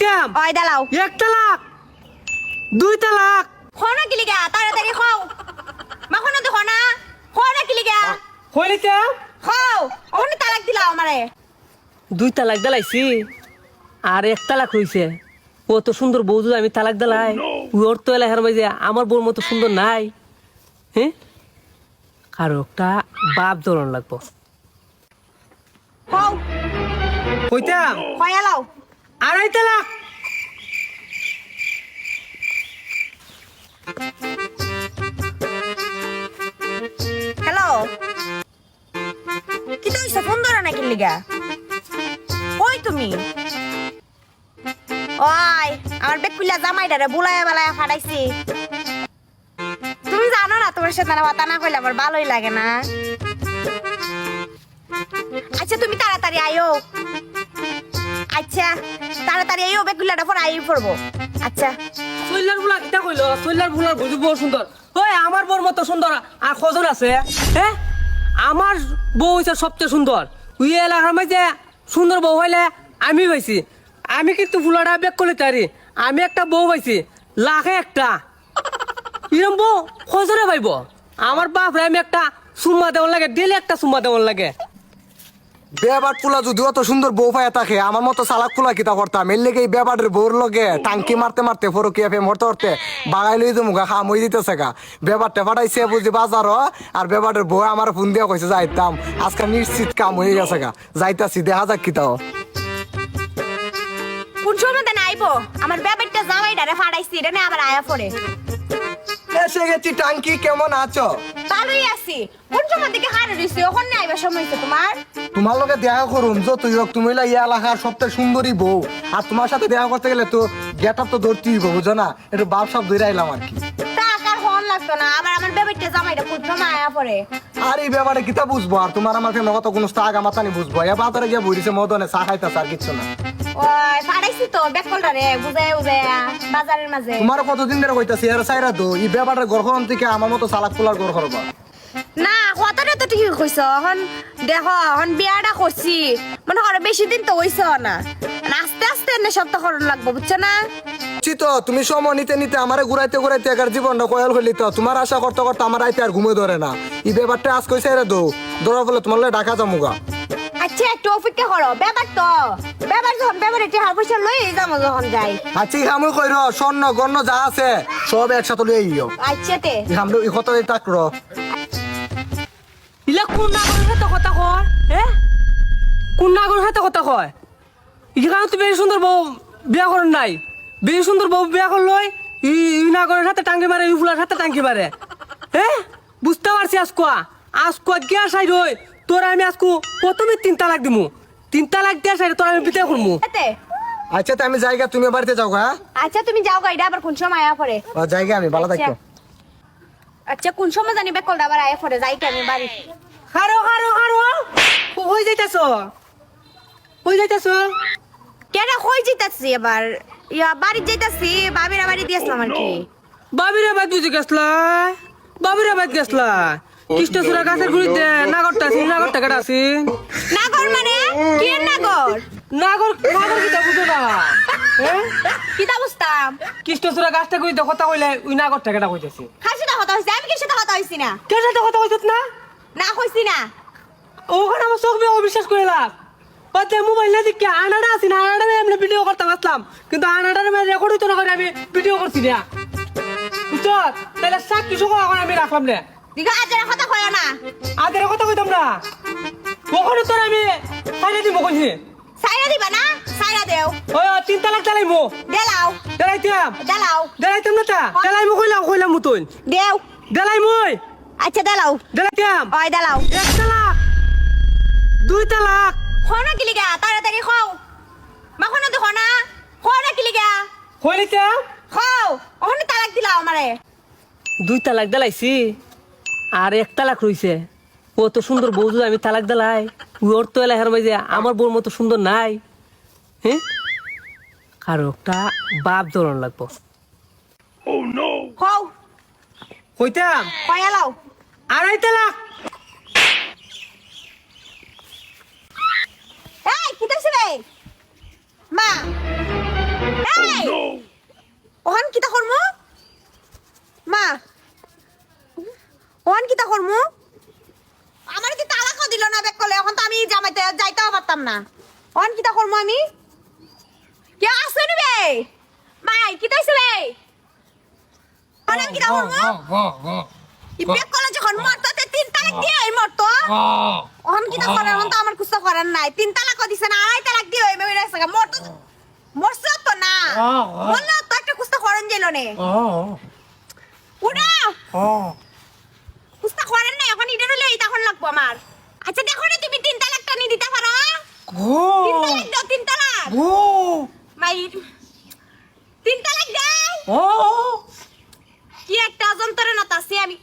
দেলাইতাম ওই দালাও 1 তালাক 2 তালাক খনা কি লিগা তাড়াতাড়ি খাও মাখনা দেখো না খনা কি লিগা হইলিতাম খাও ওখানে তালাক দিলাও আমারে 2 তালাক দেলাইছি আর 1 তালাক হইছে কত সুন্দর বউ যদি আমি তালাক দেলাই ওর তো এলাকার মাঝে আমার বউর মতো সুন্দর নাই হ্যাঁ কারো একটা বাপ ধরন লাগবো খাও হইতাম খয়ালাও 2.5 তালাক হ্যালো কি তো হইছে ফোন ধরে নাকি লিগা কই তুমি ওই আমার বেকুলা জামাইটারে বুলায়া বালায়া ফাটাইছি তুমি জানো না তোমার সাথে না কথা না কইলে আমার ভালোই লাগে না আচ্ছা তুমি তাড়াতাড়ি আইও আচ্ছা তাড়াতাড়ি আইও বেকুলাটা পর আই পড়বো আচ্ছা সৈলার বুলা কিটা কইলো সৈলার বুলার বুঝু বড় সুন্দর ওই আমার বউর মতো সুন্দর আর কজন আছে হ্যাঁ আমার বউ হইছে সবচেয়ে সুন্দর ওই এলাকার মাঝে সুন্দর বউ হইলে আমি পাইছি আমি কিন্তু ফুলাটা বেক করলে তারি আমি একটা বউ পাইছি লাখে একটা এরম বউ কজনে পাইব আমার বাপ রে আমি একটা সুম্মা দেওয়ার লাগে ডেলি একটা সুম্মা দেওয়ার লাগে বেবাট পোলা যদি অত সুন্দর বউ পায় থাকে আমার মতো চালাক পোলা কিতা করতাম এর লেগে এই বেবাটের বউর লগে টাঙ্কি মারতে মারতে ফরকিয়া ফেম হরতে হরতে বাগাই লই তো মুখা খাম হয়ে দিতেছে গা বেবারটা ফাটাইছে বুঝি বাজার আর বেবাটের বউ আমার ফোন দিয়া কইছে যাইতাম আজকে নিশ্চিত কাম হয়ে গেছে গা যাইতাছি দেখা যাক কিতাও কোন সময় দেন আইবো আমার ব্যাপারটা জামাইটারে ফাটাইছি এটা না আবার আয়া পড়ে এসে গেছি টাঙ্কি কেমন আছো ভালোই আছি কোন সময় থেকে হারে দিছি ওখানে আইবার সময় হইছে তোমার তোমার লগে দেখা করুম যতই হোক তুমি হইলা এই এলাকার সবচেয়ে সুন্দরী বউ আর তোমার সাথে দেখা করতে গেলে তো গেট আপ তো ধরতেই হইব বুঝো না একটু বাপ সব ধরে আইলাম আর কি টাকার হন লাগতো না আবার আমার ব্যাপারটা জামাইটা কোন সময় আয়া পড়ে আর এই ব্যাপারে কিতা বুঝবো আর তোমার আমার ফেমে কত কোনো স্টাগ আমার তানি বুঝবো এ বাজারে গিয়ে বইছে মদনে চা খাইতাছে আর কিচ্ছু না ওই ফাটাইছি তো বেকলটারে বুঝায় বুঝায় বাজারের মাঝে তোমার কতদিন ধরে কইতাছি এর সাইরা তো এই ব্যাপারের গড়খন থেকে আমার মতো চালাক পোলার গড় করবা না কথাটা তো ঠিকই কইছ এখন দেখো এখন বিয়াটা করছি মানে আর বেশি দিন তো হইছে না আস্তে আস্তে এনে সপ্তাহ করণ লাগবো বুঝছো না তো তুমি সময় নিতে নিতে আমারে ঘুরাইতে ঘুরাইতে একার জীবনটা কয়াল হইলি তো তোমার আশা করতে করতে আমার আইতে আর ঘুমে ধরে না এই ব্যাপারটা আজ কইছে রে দো ধরা ফলে তোমার লগে ঢাকা যামুগা আচ্ছা একটু অপেক্ষা করো ব্যাপার তো ব্যাপার যখন ব্যাপারে টিহা পয়সা লই যাবো যখন যাই আচ্ছা হামু কইর স্বর্ণ গণ্য যা আছে সব একসাথে লই আইও আচ্ছা তে হামলো ই কত তাকর ইলা কোন নাগরের সাথে কথা কয় হ্যাঁ কোন নাগরের সাথে কথা কয় এখানে তো বেশি সুন্দর বউ বিয়া করেন নাই বেশি সুন্দর বউ বিয়া করলই ই নাগরের সাথে টাঙ্কি মারে ই ফুলার সাথে টাঙ্কি মারে হ্যাঁ বুঝতে পারছি আজকু গিয়া সাইড হই তোর আমি আজকু প্রথমে 3 তালাক দিমু 3 তালাক দিয়া সাইড তোর আমি বিতে করমু তে আচ্ছা তো আমি জায়গা তুমি বাড়িতে যাও গা আচ্ছা তুমি যাও গাইডা আবার কোন সময় আয়া পড়ে জায়গা আমি ভালো থাকতো আচ্ছা কোন সময় জানি বেকলটা আবার আয়া পড়ে যাই কি আমি বাড়ি খারো হই যাইতাছো কেডা কই যাইতাছি এবার ইয়া বাড়ি যাইতাছি বাবিরা বাড়ি দিয়েছিলাম আর কি বাবিরা বাদ বুঝে গেছলা কৃষ্ণচূড়া গাছের গুড়িতে নাগরটা কেটা আছি নাগর মানে কি নাগর কিটা বুঝো না হ্যাঁ কিতা বুঝতাম কৃষ্ণচূড়া গাছটা গুড়িতে কথা কইলে ওই নাগরটা কেটা কইতেছি কার সাথে কথা হইছে আমি কি সাথে কথা হইছি না কে সাথে কথা কইছত না না হইছি না ওখানে আমার চোখ দিয়ে অবিশ্বাস করে লাভ ওতে মোবাইল না দেখে আনাটা আছি না আনাটা আমি ভিডিও করতে পারতাম কিন্তু আনাটার আমি রেকর্ড হইতো না করে আমি ভিডিও করছি না বুঝছো তাহলে সাক্ষী সহ এখন আমি রাখলাম না দিগা আজের কথা কয় না আদের কথা কইতাম না ওখানে তোর আমি ফাইলে দিব কইছি সাইরা দিবা না সাইরা দেও ওই 3 তালাক চালাইমু দেলাও দেলাইতাম না তা দেলাইমু কইলাম মুতই দেও দেলাইমুই আচ্ছা দেলাও দেলাইতাম ওই দেলাও 1 তালাক 2 তালাক খনা কি লিগা তাড়াতাড়ি খাও মাখনা দেখো না খনা কি লিগা কইলিতাম খাও ওখানে তালাক দিলাও আমারে 2 তালাক দেলাইছি আর 1 তালাক রইছে কত সুন্দর বউ যদি আমি তালাক দেলাই ওর তো এলাকার মাঝে আমার বউর মতো সুন্দর নাই হ্যাঁ কারো একটা বাপ ধরন লাগবো খাও কইতাম কয়ালাও 2.5 তালাক এই কি করছিস রে মা এই ওহান কিতা করমু মা ওহান কিতা করমু আমার কি তালাকও দিল না বেক করলে এখন তো আমি জামাইতে যাইতেও পারতাম না ওহান কিতা করমু আমি কে আসছে নিবে মাই কিতা হইছে বে ওহান কিতা করমু ই বেক করলে যখন মরতো তে 3 তালাক দিয়ে এই মরতো ওহান কিতা করে এখন তো আমার কুস্তা করার নাই 3 তালাকও দিছে না 2.5 তালাক দিয়ে ওই মেয়ে রাখছে মরতো মরছে তো না বললো তো একটা কুস্তা করেন যাইল নে উড়া কুস্তা করেন না এখন ইডের লই তখন লাগবো আমার আচ্ছা দেখো না তুমি 3 তালাকটা নি দিতে পারো 3 তালাক দাও 3 তালাক মাই 3 তালাক দাও কি একটা যন্ত্রণা তাছে আমি